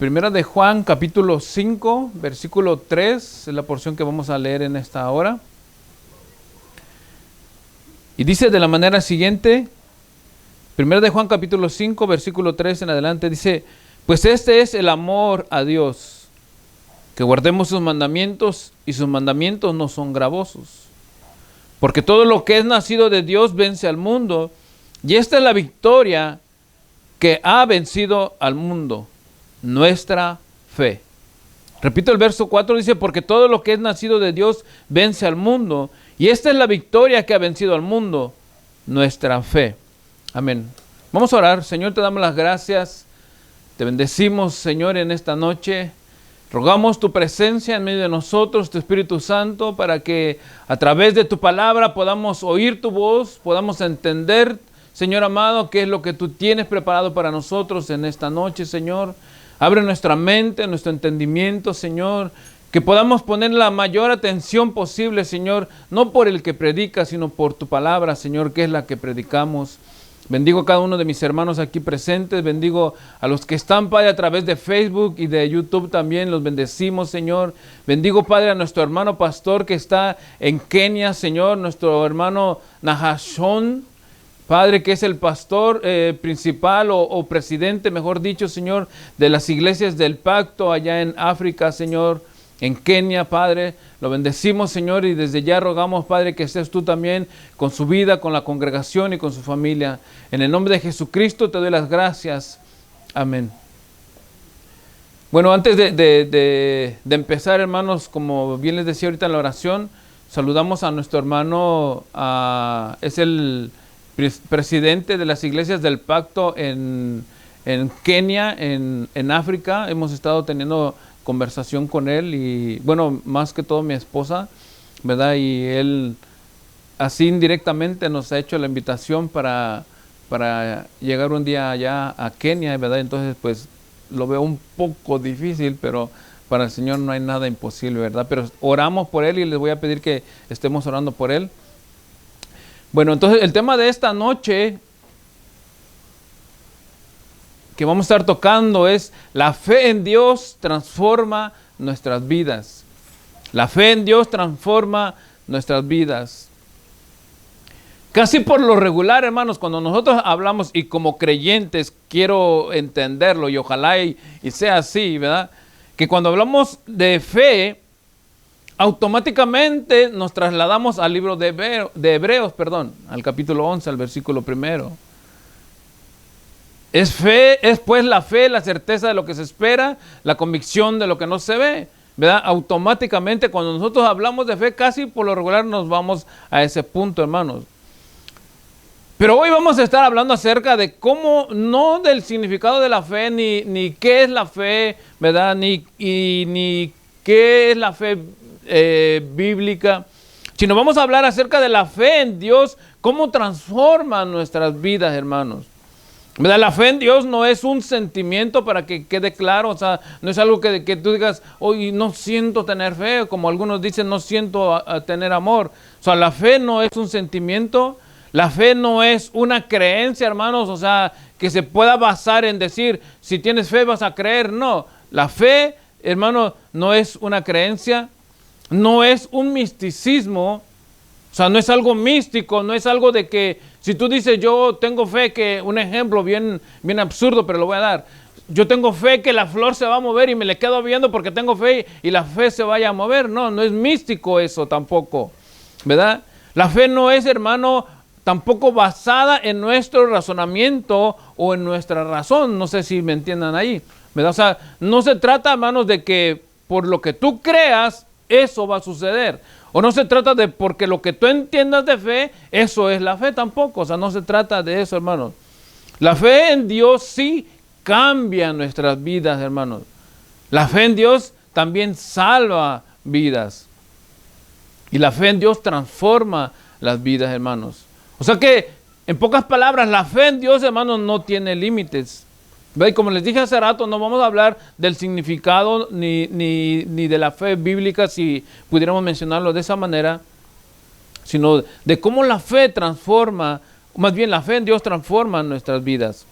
Primera de Juan, capítulo 5, versículo 3, es la porción que vamos a leer en esta hora. Y dice de la manera siguiente, Primera de Juan, capítulo 5, versículo 3 en adelante, dice: pues este es el amor a Dios, que guardemos sus mandamientos, y sus mandamientos no son gravosos. Porque todo lo que es nacido de Dios vence al mundo, y esta es la victoria que ha vencido al mundo, nuestra fe. Repito el verso 4, dice: porque todo lo que es nacido de Dios vence al mundo, y esta es la victoria que ha vencido al mundo, nuestra fe. Amén. Vamos a orar. Señor, te damos las gracias, te bendecimos, Señor, en esta noche. Rogamos tu presencia en medio de nosotros, tu Espíritu Santo, para que a través de tu palabra podamos oír tu voz, podamos entender, Señor amado, qué es lo que tú tienes preparado para nosotros en esta noche, Señor. Abre nuestra mente, nuestro entendimiento, Señor, que podamos poner la mayor atención posible, Señor, no por el que predica, sino por tu palabra, Señor, que es la que predicamos. Bendigo a cada uno de mis hermanos aquí presentes, bendigo a los que están, Padre, a través de Facebook y de YouTube también, los bendecimos, Señor. Bendigo, Padre, a nuestro hermano pastor que está en Kenia, Señor, nuestro hermano Nahashon, Padre, que es el pastor principal o presidente, mejor dicho, Señor, de las iglesias del pacto allá en África, Señor, en Kenia, Padre. Lo bendecimos, Señor, y desde ya rogamos, Padre, que estés tú también con su vida, con la congregación y con su familia. En el nombre de Jesucristo te doy las gracias. Amén. Bueno, antes de empezar, hermanos, como bien les decía ahorita en la oración, saludamos a nuestro hermano, es el presidente de las iglesias del pacto en Kenia, en África. Hemos estado teniendo conversación con él y, bueno, más que todo mi esposa, ¿verdad? Y él así indirectamente nos ha hecho la invitación para llegar un día allá a Kenia, ¿verdad? Entonces, pues, lo veo un poco difícil, pero para el Señor no hay nada imposible, ¿verdad? Pero oramos por él y les voy a pedir que estemos orando por él. Bueno, entonces el tema de esta noche que vamos a estar tocando es: la fe en Dios transforma nuestras vidas. La fe en Dios transforma nuestras vidas. Casi por lo regular, hermanos, cuando nosotros hablamos, y como creyentes quiero entenderlo y ojalá y sea así, ¿verdad? Que cuando hablamos de fe, automáticamente nos trasladamos al libro de Hebreos, al capítulo 11, al versículo 1. Es pues la fe, la certeza de lo que se espera, la convicción de lo que no se ve, ¿verdad? Automáticamente cuando nosotros hablamos de fe, casi por lo regular nos vamos a ese punto, hermanos. Pero hoy vamos a estar hablando acerca de cómo, no del significado de la fe, ni qué es la fe, ¿verdad? Ni qué es la fe bíblica, sino vamos a hablar acerca de la fe en Dios, cómo transforma nuestras vidas, hermanos. ¿Verdad? La fe en Dios no es un sentimiento, para que quede claro, o sea, no es algo que tú digas: hoy no siento tener fe, como algunos dicen, no siento tener amor. O sea, la fe no es un sentimiento, la fe no es una creencia, hermanos, o sea, que se pueda basar en decir, si tienes fe vas a creer. No, la fe, hermano, no es una creencia, no es un misticismo. O sea, no es algo místico, no es algo de que, si tú dices yo tengo fe, que un ejemplo bien absurdo, pero lo voy a dar. Yo tengo fe que la flor se va a mover y me le quedo viendo porque tengo fe y la fe se vaya a mover. No, no es místico eso tampoco, ¿verdad? La fe no es, hermano, tampoco basada en nuestro razonamiento o en nuestra razón. No sé si me entiendan ahí, ¿verdad? O sea, no se trata, hermanos, de que por lo que tú creas, eso va a suceder. O no se trata de porque lo que tú entiendas de fe, eso es la fe tampoco. O sea, no se trata de eso, hermanos. La fe en Dios sí cambia nuestras vidas, hermanos. La fe en Dios también salva vidas. Y la fe en Dios transforma las vidas, hermanos. O sea que, en pocas palabras, la fe en Dios, hermanos, no tiene límites. ¿Ve? Como les dije hace rato, no vamos a hablar del significado ni de la fe bíblica, si pudiéramos mencionarlo de esa manera, sino de cómo la fe transforma, más bien la fe en Dios transforma nuestras vidas.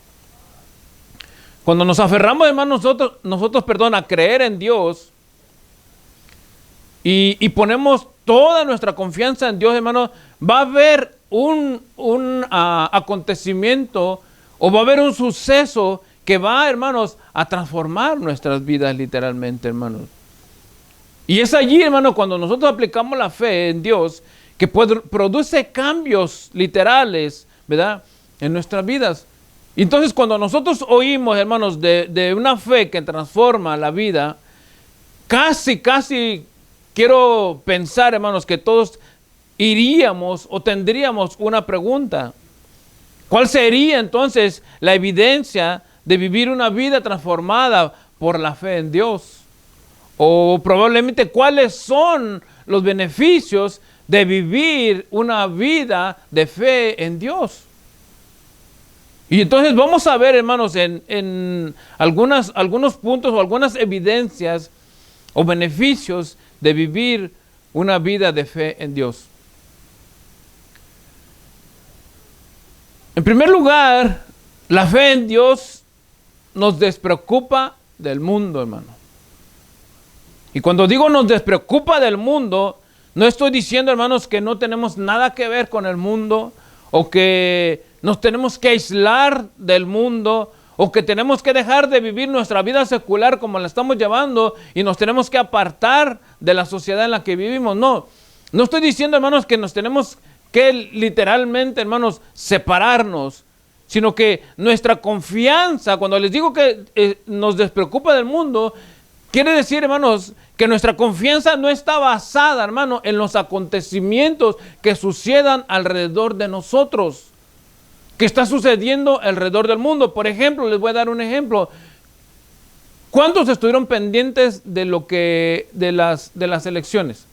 Cuando nos aferramos, hermanos, nosotros, a creer en Dios y ponemos toda nuestra confianza en Dios, hermanos, va a haber un acontecimiento o va a haber un suceso que va, hermanos, a transformar nuestras vidas literalmente, hermanos. Y es allí, hermanos, cuando nosotros aplicamos la fe en Dios, que produce cambios literales, ¿verdad?, en nuestras vidas. Entonces, cuando nosotros oímos, hermanos, de una fe que transforma la vida, casi quiero pensar, hermanos, que todos iríamos o tendríamos una pregunta. ¿Cuál sería entonces la evidencia de vivir una vida transformada por la fe en Dios? O probablemente, ¿cuáles son los beneficios de vivir una vida de fe en Dios? Y entonces vamos a ver, hermanos, en algunos puntos o algunas evidencias o beneficios de vivir una vida de fe en Dios. En primer lugar, la fe en Dios nos despreocupa del mundo, hermano. Y cuando digo nos despreocupa del mundo, no estoy diciendo, hermanos, que no tenemos nada que ver con el mundo, o que nos tenemos que aislar del mundo, o que tenemos que dejar de vivir nuestra vida secular como la estamos llevando y nos tenemos que apartar de la sociedad en la que vivimos. No estoy diciendo, hermanos, que nos tenemos que literalmente, hermanos, separarnos, sino que nuestra confianza, cuando les digo que nos despreocupa del mundo, quiere decir, hermanos, que nuestra confianza no está basada, hermano, en los acontecimientos que sucedan alrededor de nosotros, que está sucediendo alrededor del mundo. Por ejemplo, les voy a dar un ejemplo. ¿Cuántos estuvieron pendientes de las elecciones?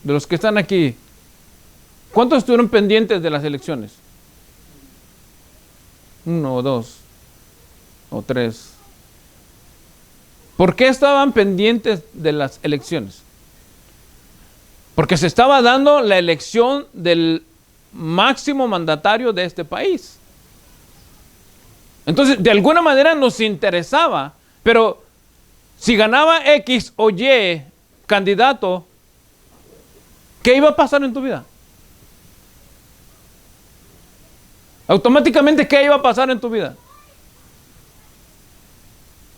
De los que están aquí. ¿Cuántos estuvieron pendientes de las elecciones? 1 o 2 o 3. ¿Por qué estaban pendientes de las elecciones? Porque se estaba dando la elección del máximo mandatario de este país. Entonces, de alguna manera nos interesaba, pero si ganaba X o Y candidato, ¿qué iba a pasar en tu vida? Automáticamente, ¿qué iba a pasar en tu vida?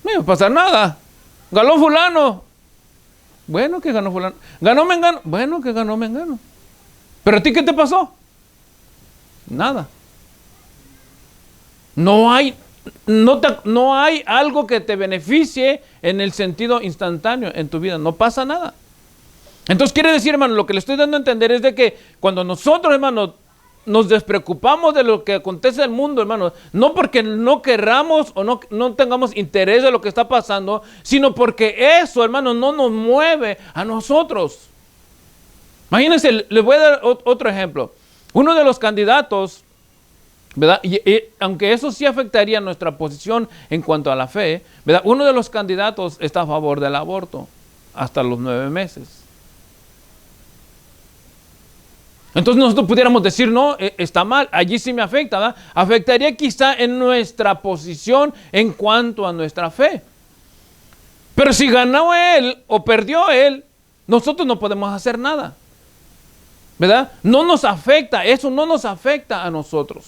No iba a pasar nada. Ganó fulano. Bueno, que ganó fulano. Ganó Mengano. Bueno, que ganó Mengano. ¿Pero a ti qué te pasó? Nada. No hay algo que te beneficie en el sentido instantáneo en tu vida. No pasa nada. Entonces quiere decir, hermano, lo que le estoy dando a entender es de que cuando nosotros, hermano, nos despreocupamos de lo que acontece en el mundo, hermano, no porque no querramos o no tengamos interés de lo que está pasando, sino porque eso, hermano, no nos mueve a nosotros. Imagínense, les voy a dar otro ejemplo. Uno de los candidatos, ¿verdad? Y aunque eso sí afectaría nuestra posición en cuanto a la fe, ¿verdad? Uno de los candidatos está a favor del aborto hasta los 9 meses. Entonces nosotros pudiéramos decir, no, está mal, allí sí me afecta, ¿verdad? Afectaría quizá en nuestra posición en cuanto a nuestra fe. Pero si ganó él o perdió él, nosotros no podemos hacer nada, ¿verdad? No nos afecta, eso no nos afecta a nosotros,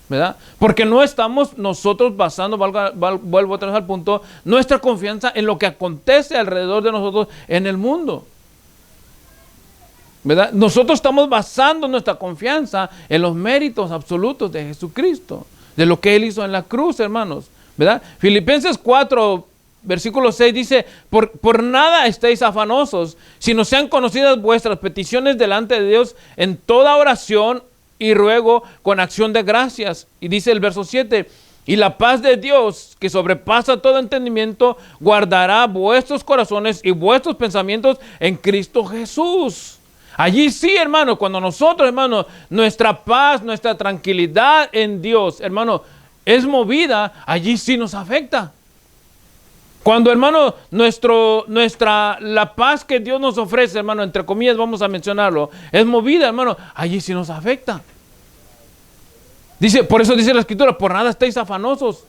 ¿verdad? Porque no estamos nosotros basando, vuelvo otra vez al punto, nuestra confianza en lo que acontece alrededor de nosotros en el mundo, ¿verdad? Nosotros estamos basando nuestra confianza en los méritos absolutos de Jesucristo, de lo que Él hizo en la cruz, hermanos, ¿verdad? Filipenses 4, versículo 6 dice, por nada estéis afanosos, sino sean conocidas vuestras peticiones delante de Dios en toda oración y ruego con acción de gracias. Y dice el verso 7, y la paz de Dios, que sobrepasa todo entendimiento, guardará vuestros corazones y vuestros pensamientos en Cristo Jesús. Allí sí, hermano, cuando nosotros, hermano, nuestra paz, nuestra tranquilidad en Dios, hermano, es movida, allí sí nos afecta. Cuando, hermano, la paz que Dios nos ofrece, hermano, entre comillas vamos a mencionarlo, es movida, hermano, allí sí nos afecta. Dice, por eso dice la Escritura, por nada estéis afanosos.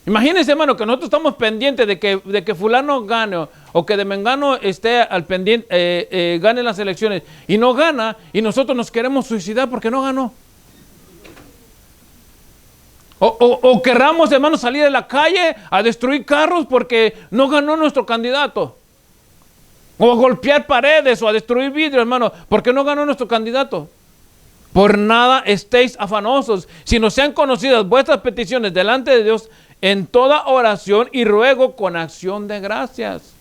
Imagínense, hermano, que nosotros estamos pendientes de que fulano gane o que de mengano esté al pendiente, gane las elecciones y no gana, y nosotros nos queremos suicidar porque no ganó. O querramos, hermano, salir a la calle a destruir carros porque no ganó nuestro candidato. O a golpear paredes o a destruir vidrio, hermano, porque no ganó nuestro candidato. Por nada estéis afanosos, sino sean conocidas vuestras peticiones delante de Dios en toda oración y ruego con acción de gracias.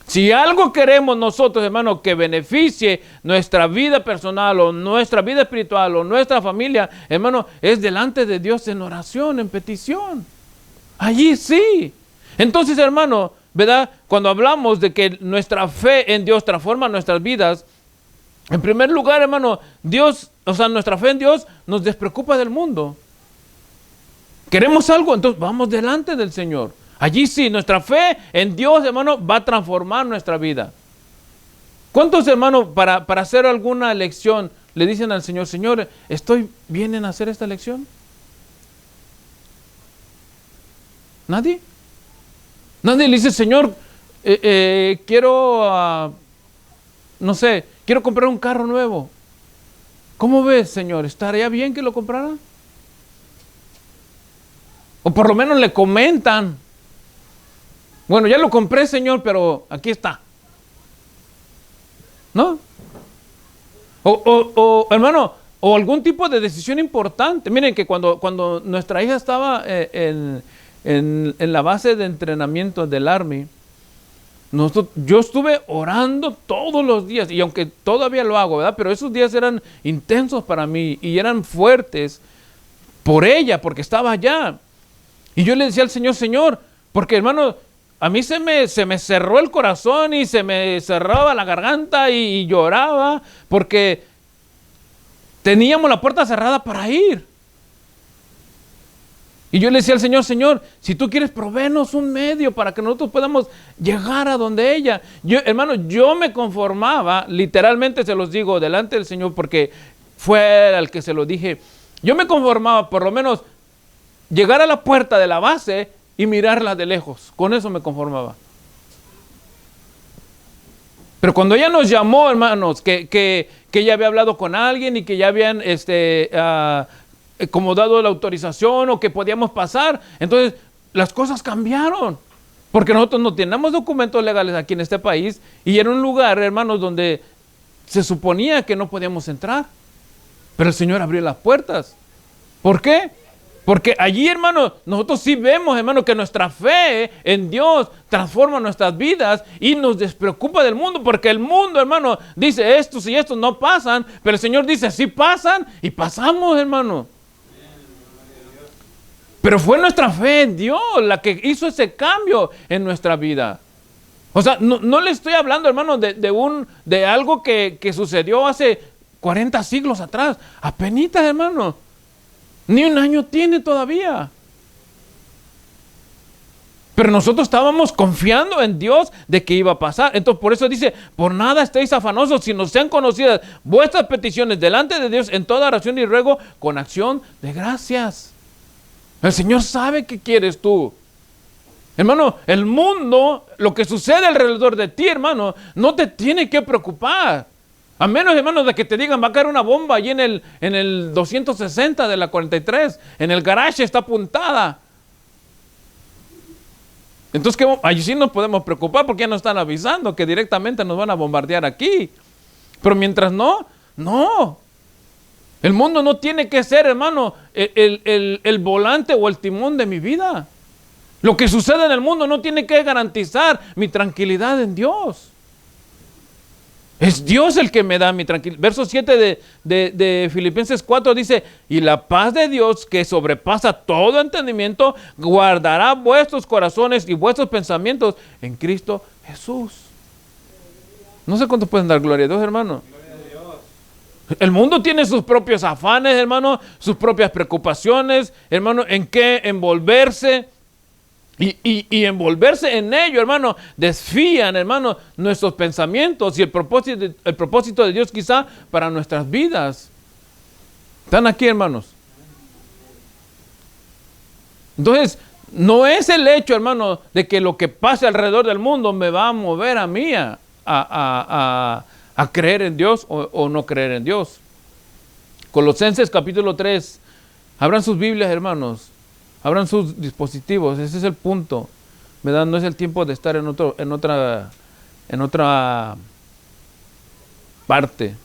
Si algo queremos nosotros, hermano, que beneficie nuestra vida personal o nuestra vida espiritual o nuestra familia, hermano, es delante de Dios en oración, en petición. Allí sí. Entonces, hermano, ¿verdad? Cuando hablamos de que nuestra fe en Dios transforma nuestras vidas, en primer lugar, hermano, Dios, o sea, nuestra fe en Dios nos despreocupa del mundo. ¿Queremos algo? Entonces vamos delante del Señor. Allí sí, nuestra fe en Dios, hermano, va a transformar nuestra vida. ¿Cuántos, hermanos, para hacer alguna elección le dicen al Señor, Señor, ¿estoy bien en hacer esta elección? ¿Nadie? Nadie le dice, Señor, quiero, no sé, quiero comprar un carro nuevo. ¿Cómo ves, Señor? ¿Estaría bien que lo comprara? O por lo menos le comentan. Bueno, ya lo compré, Señor, pero aquí está. ¿No? Hermano, o algún tipo de decisión importante. Miren que cuando nuestra hija estaba en la base de entrenamiento del Army, yo estuve orando todos los días, y aunque todavía lo hago, ¿verdad? Pero esos días eran intensos para mí y eran fuertes por ella, porque estaba allá. Y yo le decía al Señor, Señor, porque hermano, a mí se me cerró el corazón y se me cerraba la garganta y lloraba porque teníamos la puerta cerrada para ir. Y yo le decía al Señor, Señor, si tú quieres, provéenos un medio para que nosotros podamos llegar a donde ella. Hermano, yo me conformaba, literalmente se los digo delante del Señor porque fue al que se lo dije. Yo me conformaba por lo menos llegar a la puerta de la base y mirarla de lejos. Con eso me conformaba. Pero cuando ella nos llamó, hermanos, que ella había hablado con alguien y que ya habían como dado la autorización o que podíamos pasar, entonces las cosas cambiaron. Porque nosotros no tenemos documentos legales aquí en este país y era un lugar, hermanos, donde se suponía que no podíamos entrar. Pero el Señor abrió las puertas. ¿Por qué? Porque allí, hermano, nosotros sí vemos, hermano, que nuestra fe en Dios transforma nuestras vidas y nos despreocupa del mundo, porque el mundo, hermano, dice estos y estos no pasan, pero el Señor dice sí pasan y pasamos, hermano. Pero fue nuestra fe en Dios la que hizo ese cambio en nuestra vida. O sea, no le estoy hablando, hermano, de algo que sucedió hace 40 siglos atrás. Apenitas, hermano. Ni un año tiene todavía. Pero nosotros estábamos confiando en Dios de que iba a pasar. Entonces por eso dice, por nada estéis afanosos, sino sean conocidas vuestras peticiones delante de Dios en toda oración y ruego con acción de gracias. El Señor sabe qué quieres tú. Hermano, el mundo, lo que sucede alrededor de ti, hermano, no te tiene que preocupar. A menos, hermanos, de que te digan, va a caer una bomba allí en el 260 de la 43. En el garage está apuntada. Entonces, allí sí nos podemos preocupar porque ya nos están avisando que directamente nos van a bombardear aquí. Pero mientras no. El mundo no tiene que ser, hermano, el volante o el timón de mi vida. Lo que sucede en el mundo no tiene que garantizar mi tranquilidad en Dios. Es Dios el que me da mi tranquilidad. Verso 7 de Filipenses 4 dice, y la paz de Dios que sobrepasa todo entendimiento, guardará vuestros corazones y vuestros pensamientos en Cristo Jesús. No sé cuántos pueden dar gloria a Dios, hermano. El mundo tiene sus propios afanes, hermano, sus propias preocupaciones, hermano, en qué envolverse. Y envolverse en ello, hermano, desfían, hermano, nuestros pensamientos y el propósito de Dios quizá para nuestras vidas. ¿Están aquí, hermanos? Entonces, no es el hecho, hermano, de que lo que pase alrededor del mundo me va a mover a mí a creer en Dios o no creer en Dios. Colosenses capítulo 3. Abran sus Biblias, hermanos. Abran sus dispositivos. Ese es el punto, ¿verdad? No es el tiempo de estar en otra parte.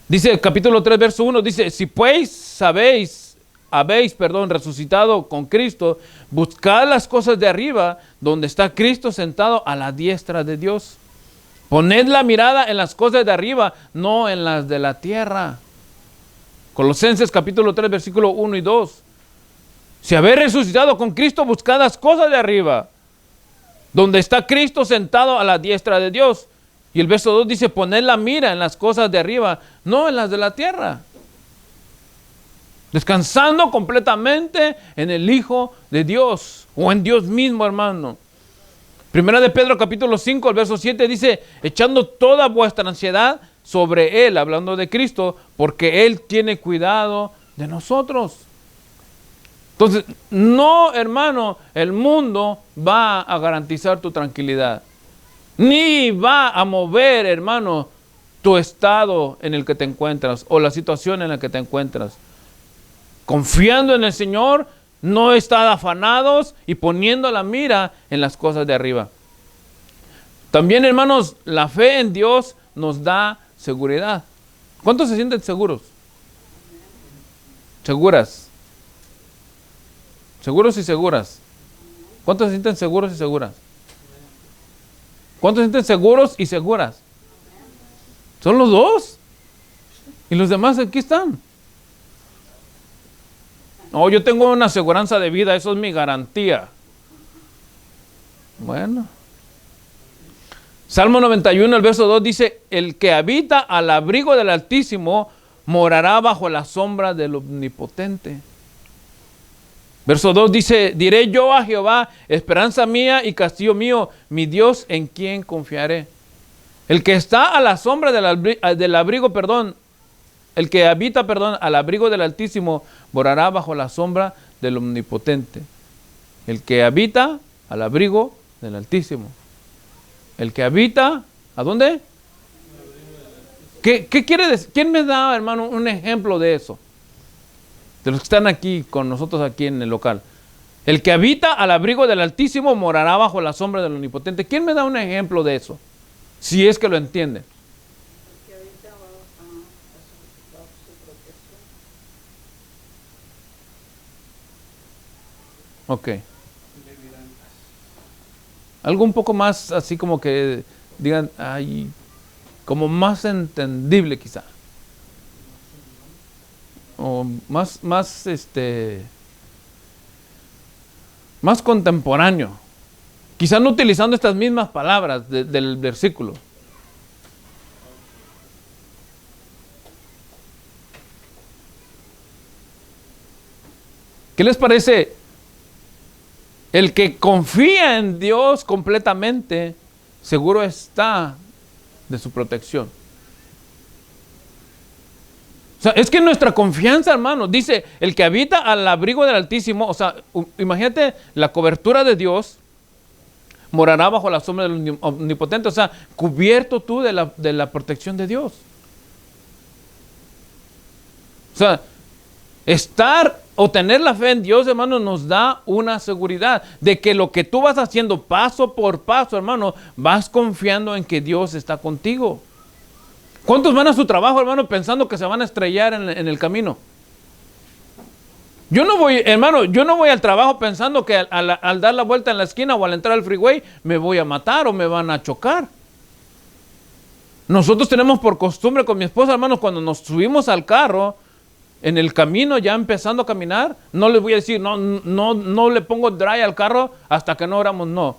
Dice el capítulo 3, verso 1, dice, si pues habéis resucitado con Cristo, buscad las cosas de arriba, donde está Cristo sentado a la diestra de Dios. Poned la mirada en las cosas de arriba, no en las de la tierra. Colosenses capítulo 3, versículo 1 y 2. Si habéis resucitado con Cristo, buscad las cosas de arriba, donde está Cristo sentado a la diestra de Dios. Y el verso 2 dice, poned la mira en las cosas de arriba, no en las de la tierra. Descansando completamente en el Hijo de Dios, o en Dios mismo, hermano. Primera de Pedro capítulo 5, el verso 7 dice, echando toda vuestra ansiedad sobre Él, hablando de Cristo, porque Él tiene cuidado de nosotros. Entonces, no, hermano, el mundo va a garantizar tu tranquilidad. Ni va a mover, hermano, tu estado en el que te encuentras o la situación en la que te encuentras. Confiando en el Señor, no estar afanados y poniendo la mira en las cosas de arriba. También, hermanos, la fe en Dios nos da seguridad. ¿Cuántos se sienten seguros? Seguras. Seguros y seguras. ¿Cuántos se sienten seguros y seguras? ¿Cuántos se sienten seguros y seguras? Son los dos. Y los demás aquí están. No, yo tengo una aseguranza de vida, eso es mi garantía. Bueno. Salmo 91, el verso 2 dice, el que habita al abrigo del Altísimo morará bajo la sombra del Omnipotente. Verso 2 dice, diré yo a Jehová, esperanza mía y castillo mío, mi Dios en quien confiaré. El que está a la sombra del abrigo, el que habita, al abrigo del Altísimo, morará bajo la sombra del Omnipotente. El que habita al abrigo del Altísimo. El que habita, ¿a dónde? ¿Qué quiere decir? ¿Quién me da, hermano, un ejemplo de eso? De los que están aquí con nosotros aquí en el local. El que habita al abrigo del Altísimo morará bajo la sombra del Omnipotente. ¿Quién me da un ejemplo de eso? Si es que lo entiende. Ok. Algo un poco más así como que digan, ay, como más entendible quizá. O más contemporáneo. Quizá no utilizando estas mismas palabras del versículo. ¿Qué les parece? El que confía en Dios completamente, seguro está de su protección. O sea, es que nuestra confianza, hermano, dice, el que habita al abrigo del Altísimo, o sea, imagínate la cobertura de Dios, morará bajo la sombra del Omnipotente, o sea, cubierto tú de la protección de Dios. O sea, estar o tener la fe en Dios, hermano, nos da una seguridad de que lo que tú vas haciendo paso por paso, hermano, vas confiando en que Dios está contigo. ¿Cuántos van a su trabajo, hermano, pensando que se van a estrellar en el camino? Yo no voy, hermano, al trabajo pensando que al dar la vuelta en la esquina o al entrar al freeway me voy a matar o me van a chocar. Nosotros tenemos por costumbre con mi esposa, hermanos, cuando nos subimos al carro, en el camino ya empezando a caminar, no les voy a decir, no le pongo dry al carro hasta que no oramos, no.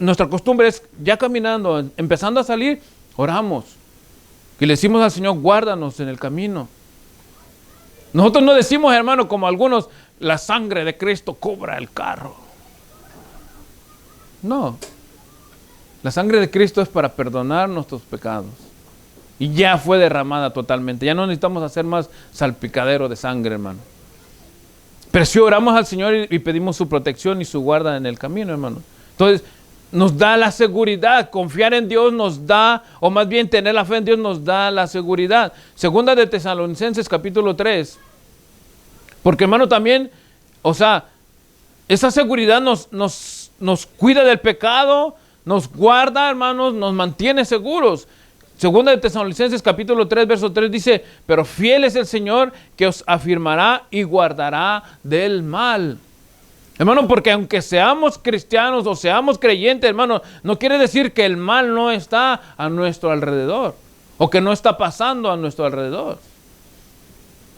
Nuestra costumbre es ya caminando, empezando a salir, oramos. Y le decimos al Señor, guárdanos en el camino. Nosotros no decimos, hermano, como algunos, la sangre de Cristo cubra el carro. No. La sangre de Cristo es para perdonar nuestros pecados. Y ya fue derramada totalmente. Ya no necesitamos hacer más salpicadero de sangre, hermano. Pero si oramos al Señor y pedimos su protección y su guarda en el camino, hermano. Entonces, nos da la seguridad. Confiar en Dios nos da, o más bien tener la fe en Dios nos da la seguridad. Segunda de Tesalonicenses capítulo 3. Porque, hermano, también, o sea, esa seguridad nos cuida del pecado, nos guarda, hermanos, nos mantiene seguros. Segunda de Tesalonicenses capítulo 3, verso 3 dice, pero fiel es el Señor que os afirmará y guardará del mal. Hermano, porque aunque seamos cristianos o seamos creyentes, hermano, no quiere decir que el mal no está a nuestro alrededor o que no está pasando a nuestro alrededor.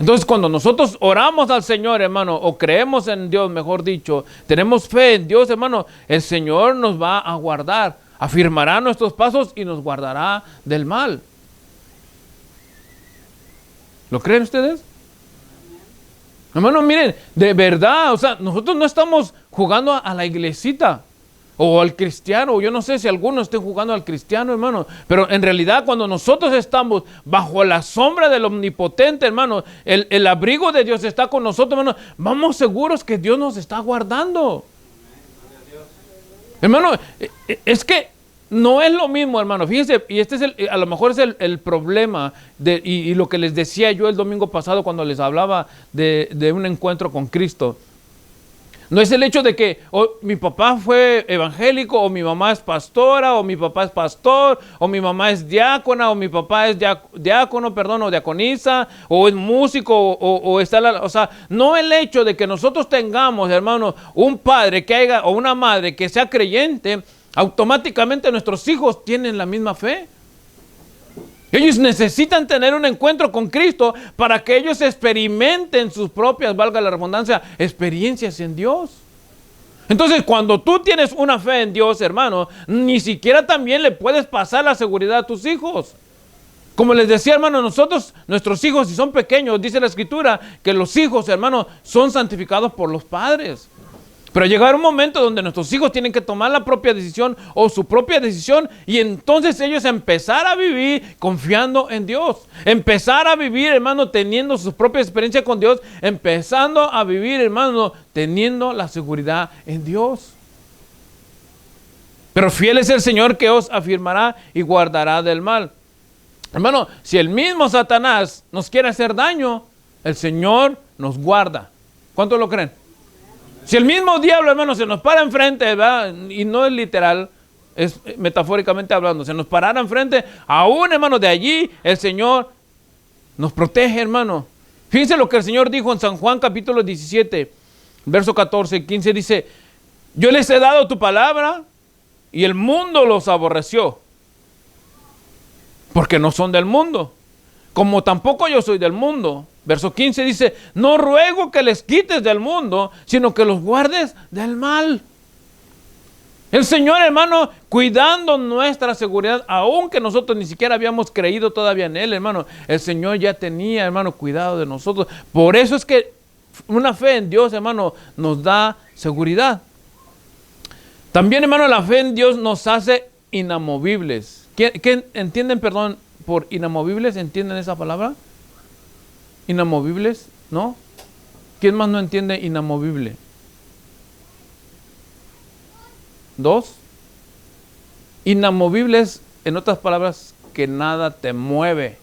Entonces, cuando nosotros oramos al Señor, hermano, o creemos en Dios, mejor dicho, tenemos fe en Dios, hermano, el Señor nos va a guardar, afirmará nuestros pasos y nos guardará del mal. ¿Lo creen ustedes? Hermano, miren, de verdad, o sea, nosotros no estamos jugando a la iglesita o al cristiano, o yo no sé si algunos estén jugando al cristiano, hermano, pero en realidad cuando nosotros estamos bajo la sombra del Omnipotente, hermano, el abrigo de Dios está con nosotros, hermano, vamos seguros que Dios nos está guardando. Hermano, es que no es lo mismo, hermano. Fíjense, y este es a lo mejor es el problema y lo que les decía yo el domingo pasado cuando les hablaba de un encuentro con Cristo. No es el hecho de que mi papá fue evangélico, o mi mamá es pastora, o mi papá es pastor, o mi mamá es diácona, o mi papá es diácono, perdón, o diaconisa, o es músico, o está o sea, no el hecho de que nosotros tengamos, hermano, un padre que haya, o una madre que sea creyente, automáticamente nuestros hijos tienen la misma fe. Ellos necesitan tener un encuentro con Cristo para que ellos experimenten sus propias, valga la redundancia, experiencias en Dios. Entonces, cuando tú tienes una fe en Dios, hermano, ni siquiera también le puedes pasar la seguridad a tus hijos. Como les decía, hermano, nuestros hijos, si son pequeños, dice la Escritura, que los hijos, hermano, son santificados por los padres. Pero llegará un momento donde nuestros hijos tienen que tomar la propia decisión o su propia decisión, y entonces ellos empezar a vivir confiando en Dios. Empezar a vivir, hermano, teniendo sus propias experiencias con Dios. Empezando a vivir, hermano, teniendo la seguridad en Dios. Pero fiel es el Señor que os afirmará y guardará del mal. Hermano, si el mismo Satanás nos quiere hacer daño, el Señor nos guarda. ¿Cuántos lo creen? Si el mismo diablo, hermano, se nos para enfrente, ¿verdad? Y no es literal, es metafóricamente hablando, se nos parara enfrente, aún, hermano, de allí el Señor nos protege, hermano. Fíjense lo que el Señor dijo en San Juan capítulo 17, verso 14 y 15, dice, yo les he dado tu palabra y el mundo los aborreció, porque no son del mundo, como tampoco yo soy del mundo. Verso 15 dice, no ruego que les quites del mundo, sino que los guardes del mal. El Señor, hermano, cuidando nuestra seguridad, aunque nosotros ni siquiera habíamos creído todavía en Él, hermano, el Señor ya tenía, hermano, cuidado de nosotros. Por eso es que una fe en Dios, hermano, nos da seguridad. También, hermano, la fe en Dios nos hace inamovibles. ¿Qué entienden, perdón, por inamovibles? ¿Entienden esa palabra? Inamovibles, ¿no? ¿Quién más no entiende inamovible? ¿Dos? Inamovibles, en otras palabras, que nada te mueve.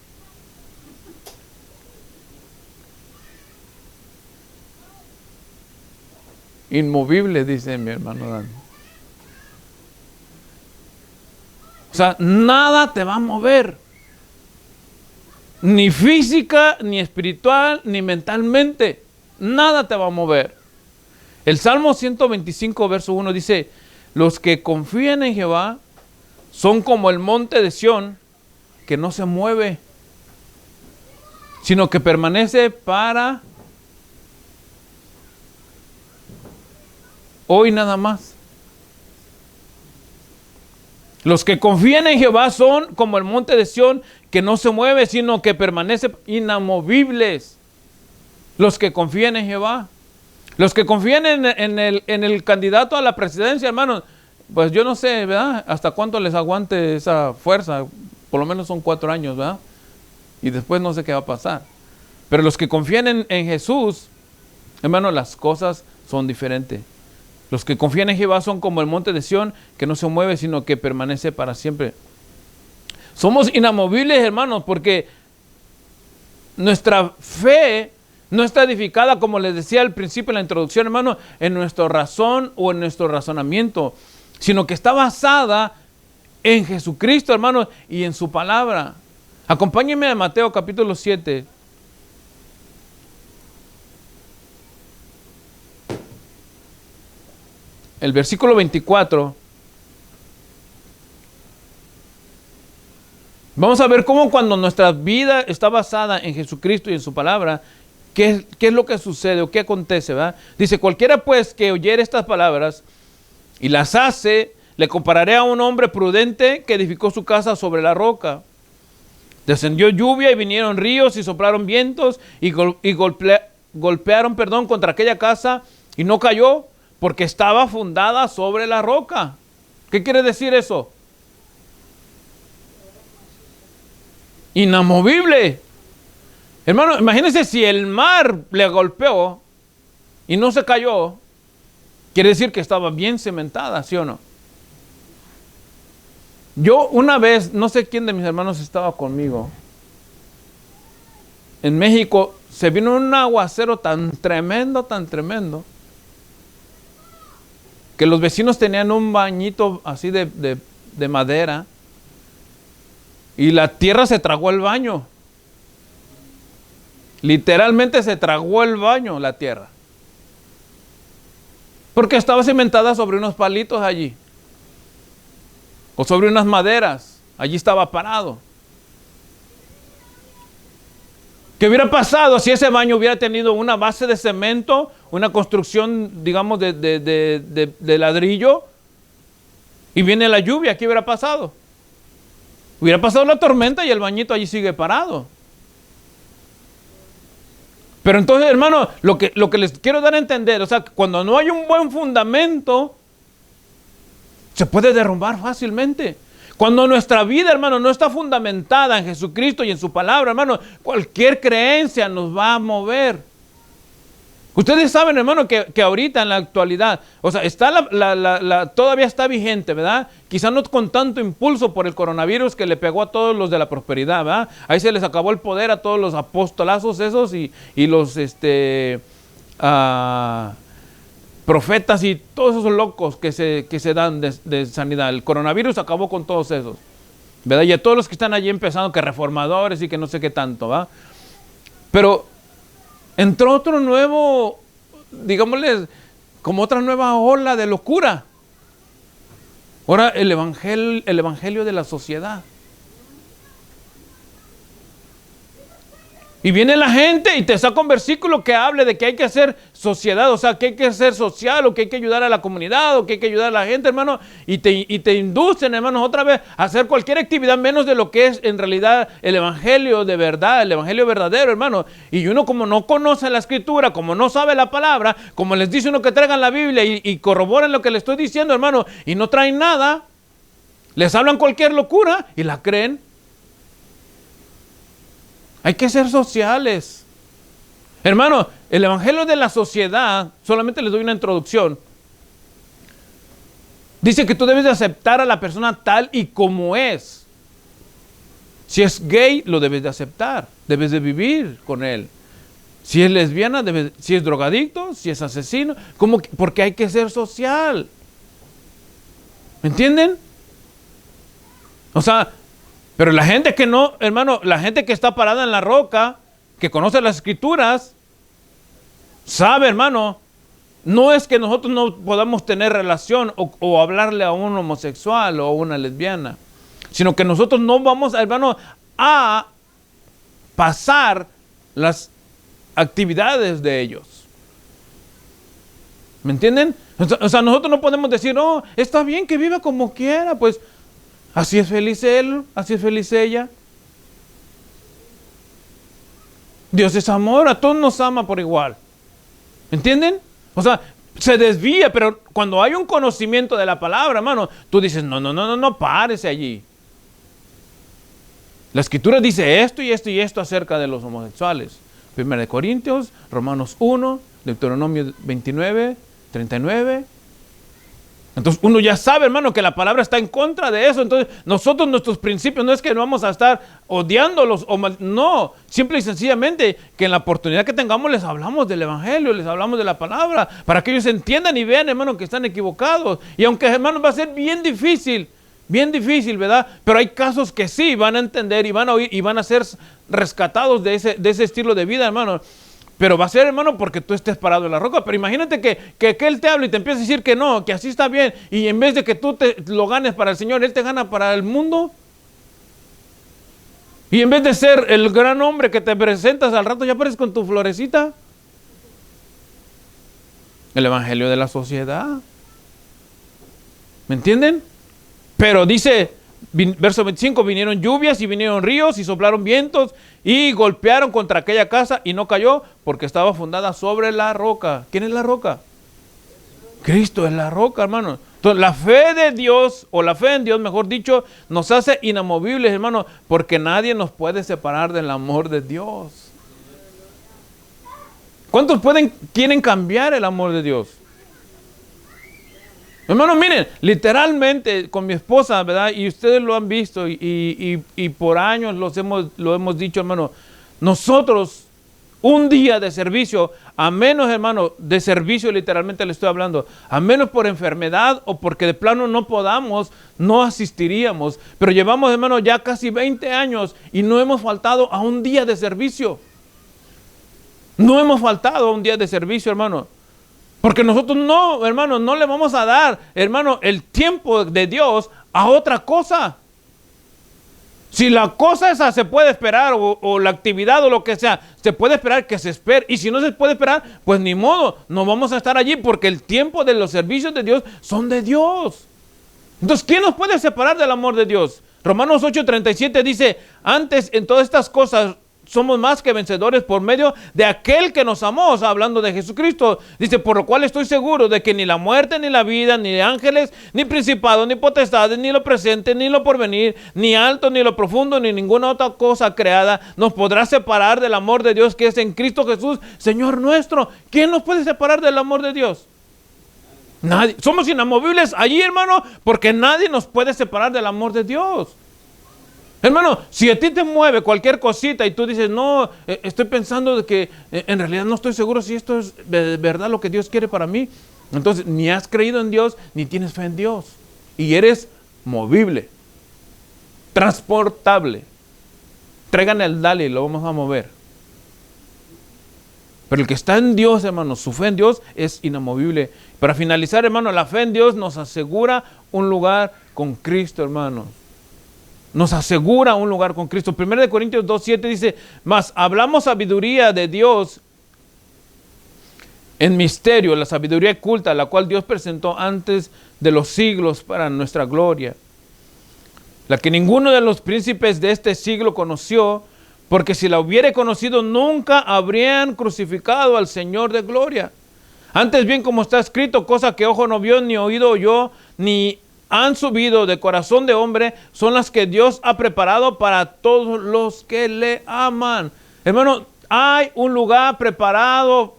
Inmovible, dice mi hermano Dan. O sea, nada te va a mover. Ni física, ni espiritual, ni mentalmente. Nada te va a mover. El Salmo 125, verso 1 dice, los que confían en Jehová son como el monte de Sión, que no se mueve, sino que permanece para hoy nada más. Los que confían en Jehová son como el monte de Sión, que no se mueve, sino que permanece inamovibles. Los que confían en Jehová. Los que confían en el candidato a la presidencia, hermanos, pues yo no sé, ¿verdad? Hasta cuánto les aguante esa fuerza. Por lo menos son 4 años, ¿verdad? Y después no sé qué va a pasar. Pero los que confían en Jesús, Hermano, las cosas son diferentes. Los que confían en Jehová son como el monte de Sión, que no se mueve, sino que permanece para siempre. Somos inamovibles, hermanos, porque nuestra fe no está edificada, como les decía al principio en la introducción, hermano, en nuestra razón o en nuestro razonamiento, sino que está basada en Jesucristo, hermano, y en su palabra. Acompáñenme a Mateo capítulo 7. El versículo 24. Vamos a ver cómo cuando nuestra vida está basada en Jesucristo y en su palabra, ¿qué es lo que sucede o qué acontece? ¿Verdad? Dice, cualquiera pues que oyere estas palabras y las hace, le compararé a un hombre prudente que edificó su casa sobre la roca. Descendió lluvia y vinieron ríos y soplaron vientos y golpearon contra aquella casa y no cayó porque estaba fundada sobre la roca. ¿Qué quiere decir eso? Inamovible. Hermano, imagínense si el mar le golpeó y no se cayó, quiere decir que estaba bien cimentada, ¿sí o no? Yo una vez, no sé quién de mis hermanos estaba conmigo, en México se vino un aguacero tan tremendo, que los vecinos tenían un bañito así de madera y la tierra se tragó el baño. Literalmente se tragó el baño, la tierra. Porque estaba cimentada sobre unos palitos allí. O sobre unas maderas. Allí estaba parado. ¿Qué hubiera pasado si ese baño hubiera tenido una base de cemento, una construcción, digamos, de ladrillo? Y viene la lluvia, ¿qué hubiera pasado? Hubiera pasado la tormenta y el bañito allí sigue parado. Pero entonces, hermano, lo que les quiero dar a entender, o sea, cuando no hay un buen fundamento, se puede derrumbar fácilmente. Cuando nuestra vida, hermano, no está fundamentada en Jesucristo y en su palabra, hermano, cualquier creencia nos va a mover. Ustedes saben, hermano, que ahorita en la actualidad, o sea, está todavía está vigente, ¿verdad? Quizá no con tanto impulso por el coronavirus que le pegó a todos los de la prosperidad, ¿verdad? Ahí se les acabó el poder a todos los apostolazos esos y los profetas y todos esos locos que se dan de sanidad. El coronavirus acabó con todos esos, ¿verdad? Y a todos los que están allí empezando, que reformadores y que no sé qué tanto, ¿verdad? Pero entró otro nuevo, digámosle, como otra nueva ola de locura. Ahora el evangelio de la sociedad. Y viene la gente y te saca un versículo que hable de que hay que hacer sociedad, o sea, que hay que ser social, o que hay que ayudar a la comunidad, o que hay que ayudar a la gente, hermano, y te inducen, hermanos, otra vez a hacer cualquier actividad menos de lo que es en realidad el evangelio de verdad, el evangelio verdadero, hermano. Y uno, como no conoce la escritura, como no sabe la palabra, como les dice uno que traigan la Biblia y corroboren lo que le estoy diciendo, hermano, y no traen nada, les hablan cualquier locura y la creen. Hay que ser sociales. Hermano, el evangelio de la sociedad, solamente les doy una introducción. Dice que tú debes de aceptar a la persona tal y como es. Si es gay, lo debes de aceptar. Debes de vivir con él. Si es lesbiana, si es drogadicto, si es asesino. Porque hay que ser social. ¿Me entienden? O sea, pero la gente que no, hermano, la gente que está parada en la roca, que conoce las escrituras, sabe, hermano, no es que nosotros no podamos tener relación o hablarle a un homosexual o a una lesbiana, sino que nosotros no vamos, hermano, a pasar las actividades de ellos. ¿Me entienden? O sea, nosotros no podemos decir, no, está bien que viva como quiera, pues así es feliz él, así es feliz ella. Dios es amor, a todos nos ama por igual. ¿Entienden? O sea, se desvía, pero cuando hay un conocimiento de la palabra, hermano, tú dices, no, párese allí. La escritura dice esto y esto y esto acerca de los homosexuales. 1 Corintios, Romanos 1, Deuteronomio 29, 39. Entonces uno ya sabe, hermano, que la palabra está en contra de eso. Entonces nosotros, nuestros principios, no es que no vamos a estar odiándolos o mal, no, simple y sencillamente que en la oportunidad que tengamos les hablamos del evangelio, les hablamos de la palabra, para que ellos entiendan y vean, hermano, que están equivocados. Y aunque, hermano, va a ser bien difícil, ¿verdad? Pero hay casos que sí van a entender y van a oír y van a ser rescatados de ese estilo de vida, hermano. Pero va a ser, hermano, porque tú estés parado en la roca. Pero imagínate que Él te habla y te empieza a decir que no, que así está bien. Y en vez de que tú lo ganes para el Señor, Él te gana para el mundo. Y en vez de ser el gran hombre que te presentas, al rato ya apareces con tu florecita. El evangelio de la sociedad. ¿Me entienden? Pero dice, verso 25, vinieron lluvias y vinieron ríos y soplaron vientos y golpearon contra aquella casa y no cayó porque estaba fundada sobre la roca. ¿Quién es la roca? Cristo es la roca, hermano. Entonces la fe de Dios, o la fe en Dios, mejor dicho, nos hace inamovibles, hermano, porque nadie nos puede separar del amor de Dios. ¿Cuántos quieren cambiar el amor de Dios? Hermano, miren, literalmente con mi esposa, ¿verdad? Y ustedes lo han visto y por años lo hemos dicho, hermano. Nosotros, un día de servicio, a menos, hermano, de servicio literalmente le estoy hablando, a menos por enfermedad o porque de plano no podamos, no asistiríamos. Pero llevamos, hermano, ya casi 20 años y no hemos faltado a un día de servicio. No hemos faltado a un día de servicio, hermano. Porque nosotros no, hermano, no le vamos a dar, hermano, el tiempo de Dios a otra cosa. Si la cosa esa se puede esperar o la actividad o lo que sea, se puede esperar que se espere. Y si no se puede esperar, pues ni modo, no vamos a estar allí porque el tiempo de los servicios de Dios son de Dios. Entonces, ¿quién nos puede separar del amor de Dios? Romanos 8:37 dice, antes en todas estas cosas somos más que vencedores por medio de aquel que nos amó, o sea, hablando de Jesucristo. Dice, por lo cual estoy seguro de que ni la muerte, ni la vida, ni ángeles, ni principados, ni potestades, ni lo presente, ni lo porvenir, ni alto, ni lo profundo, ni ninguna otra cosa creada nos podrá separar del amor de Dios que es en Cristo Jesús, Señor nuestro. ¿Quién nos puede separar del amor de Dios? Nadie. Somos inamovibles allí, hermano, porque nadie nos puede separar del amor de Dios. Hermano, si a ti te mueve cualquier cosita y tú dices, no, estoy pensando de que en realidad no estoy seguro si esto es de verdad lo que Dios quiere para mí, entonces ni has creído en Dios, ni tienes fe en Dios. Y eres movible, transportable. Traigan el dale y lo vamos a mover. Pero el que está en Dios, hermano, su fe en Dios es inamovible. Para finalizar, hermano, la fe en Dios nos asegura un lugar con Cristo, hermano. Nos asegura un lugar con Cristo. 1 Corintios 2:7 dice, mas hablamos sabiduría de Dios en misterio, la sabiduría oculta, la cual Dios presentó antes de los siglos para nuestra gloria, la que ninguno de los príncipes de este siglo conoció, porque si la hubiera conocido nunca habrían crucificado al Señor de gloria. Antes bien, como está escrito, cosa que ojo no vio, ni oído oyó, ni han subido de corazón de hombre, son las que Dios ha preparado para todos los que le aman. Hermano, hay un lugar preparado,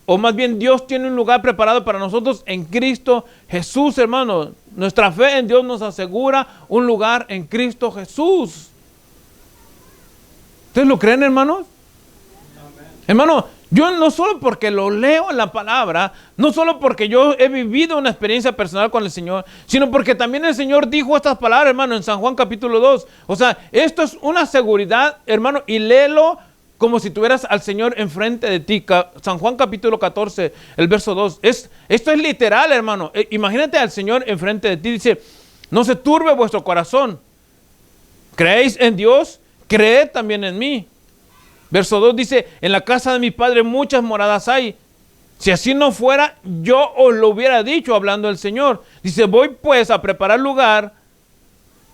o más bien Dios tiene un lugar preparado para nosotros en Cristo Jesús, hermano. Nuestra fe en Dios nos asegura un lugar en Cristo Jesús. ¿Ustedes lo creen, hermanos? Amén. Hermano, yo no solo porque lo leo en la palabra, no solo porque yo he vivido una experiencia personal con el Señor, sino porque también el Señor dijo estas palabras, hermano, en San Juan capítulo 2. O sea, esto es una seguridad, hermano, y léelo como si tuvieras al Señor enfrente de ti. San Juan capítulo 14, el verso 2. Esto es literal, hermano. Imagínate al Señor enfrente de ti. Dice, no se turbe vuestro corazón. ¿Creéis en Dios? Creed también en mí. Verso 2 dice, en la casa de mi Padre muchas moradas hay. Si así no fuera, yo os lo hubiera dicho, hablando el Señor. Dice, voy pues a preparar lugar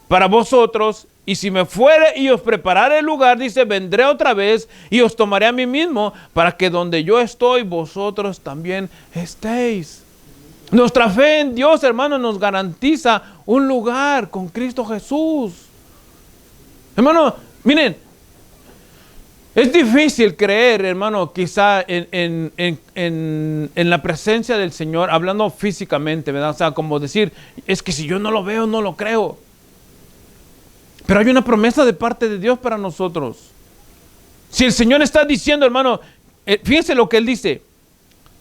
para vosotros, y si me fuere y os preparare el lugar, dice, vendré otra vez y os tomaré a mí mismo, para que donde yo estoy, vosotros también estéis. Nuestra fe en Dios, hermano, nos garantiza un lugar con Cristo Jesús. Hermano, miren, Es difícil creer, hermano, quizá en la presencia del Señor, hablando físicamente, ¿verdad? O sea, como decir, es que si yo no lo veo, no lo creo. Pero hay una promesa de parte de Dios para nosotros. Si el Señor está diciendo, hermano, fíjense lo que Él dice.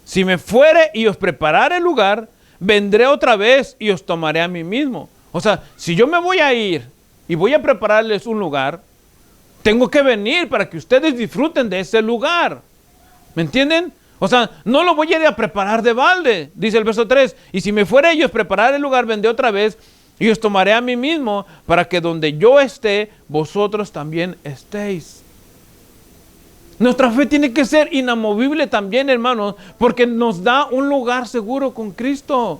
Si me fuere y os preparare lugar, vendré otra vez y os tomaré a mí mismo. O sea, si yo me voy a ir y voy a prepararles un lugar, tengo que venir para que ustedes disfruten de ese lugar. ¿Me entienden? O sea, no lo voy a ir a preparar de balde, dice el verso 3. Y si me fuera ellos preparar el lugar, vendré otra vez y os tomaré a mí mismo para que donde yo esté, vosotros también estéis. Nuestra fe tiene que ser inamovible también, hermanos, porque nos da un lugar seguro con Cristo.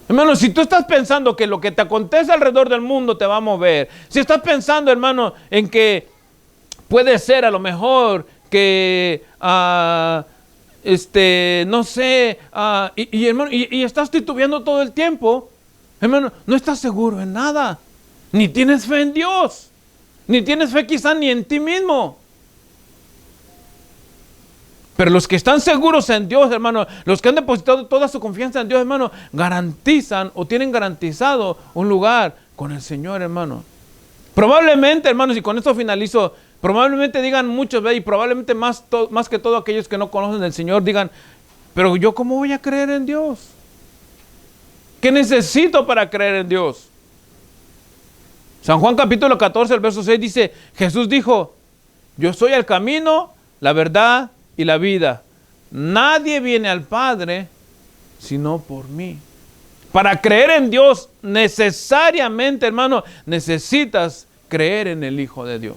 Hermano, si tú estás pensando que lo que te acontece alrededor del mundo te va a mover, si estás pensando, hermano, en que puede ser a lo mejor que, no sé, hermano, y estás titubeando todo el tiempo, hermano, no estás seguro en nada, ni tienes fe en Dios, ni tienes fe quizá ni en ti mismo. Pero los que están seguros en Dios, hermano, los que han depositado toda su confianza en Dios, hermano, garantizan o tienen garantizado un lugar con el Señor, hermano. Probablemente, hermanos, y con esto finalizo, probablemente digan muchos, y probablemente más que todo aquellos que no conocen del Señor, digan, pero yo ¿cómo voy a creer en Dios? ¿Qué necesito para creer en Dios? San Juan capítulo 14, el verso 6 dice, Jesús dijo, yo soy el camino, la verdad y la vida. Nadie viene al Padre sino por mí. Para creer en Dios, necesariamente, hermano, necesitas creer en el Hijo de Dios.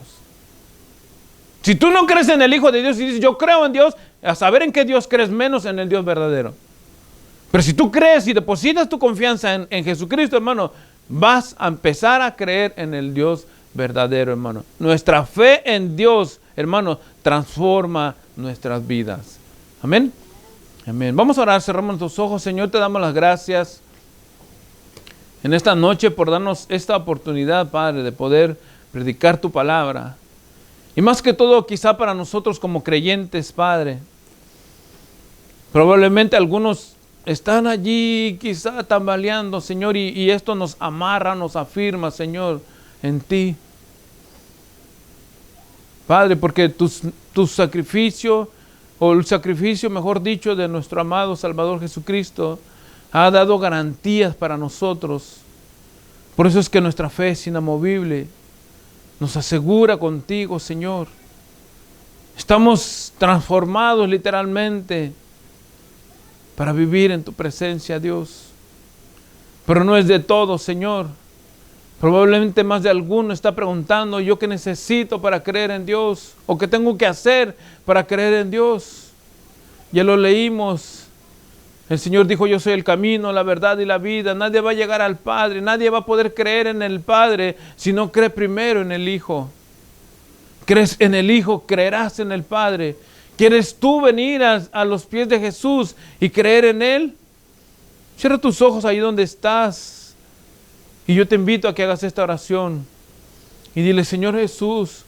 Si tú no crees en el Hijo de Dios y dices, yo creo en Dios, a saber en qué Dios crees, menos en el Dios verdadero. Pero si tú crees y depositas tu confianza en Jesucristo, hermano, vas a empezar a creer en el Dios verdadero, hermano. Nuestra fe en Dios, hermano, transforma nuestras vidas. Amén. Amén. Vamos a orar, cerramos nuestros ojos. Señor, te damos las gracias en esta noche por darnos esta oportunidad, Padre, de poder predicar tu palabra. Y más que todo, quizá para nosotros como creyentes, Padre, probablemente algunos están allí quizá tambaleando, Señor, y esto nos amarra, nos afirma, Señor, en ti. Padre, porque tu sacrificio, o el sacrificio, mejor dicho, de nuestro amado Salvador Jesucristo, ha dado garantías para nosotros. Por eso es que nuestra fe es inamovible. Nos asegura contigo, Señor. Estamos transformados literalmente para vivir en tu presencia, Dios. Pero no es de todo, Señor. Probablemente más de alguno está preguntando, ¿yo qué necesito para creer en Dios? ¿O qué tengo que hacer para creer en Dios? Ya lo leímos. El Señor dijo, yo soy el camino, la verdad y la vida. Nadie va a llegar al Padre, nadie va a poder creer en el Padre si no cree primero en el Hijo. Crees en el Hijo, creerás en el Padre. ¿Quieres tú venir a los pies de Jesús y creer en Él? Cierra tus ojos ahí donde estás. Y yo te invito a que hagas esta oración y dile, Señor Jesús,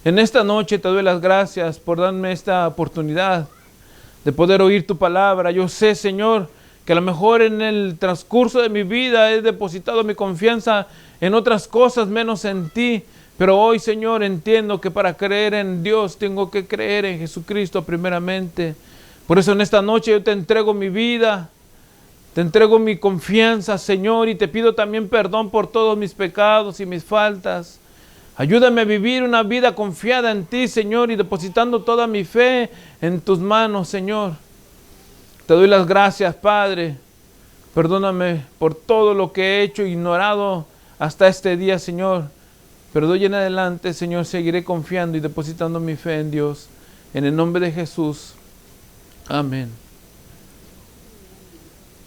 en esta noche te doy las gracias por darme esta oportunidad de poder oír tu palabra. Yo sé, Señor, que a lo mejor en el transcurso de mi vida he depositado mi confianza en otras cosas menos en ti. Pero hoy, Señor, entiendo que para creer en Dios tengo que creer en Jesucristo primeramente. Por eso en esta noche yo te entrego mi vida. Te entrego mi confianza, Señor, y te pido también perdón por todos mis pecados y mis faltas. Ayúdame a vivir una vida confiada en ti, Señor, y depositando toda mi fe en tus manos, Señor. Te doy las gracias, Padre. Perdóname por todo lo que he hecho, ignorado hasta este día, Señor. Pero de hoy en adelante, Señor, seguiré confiando y depositando mi fe en Dios. En el nombre de Jesús. Amén.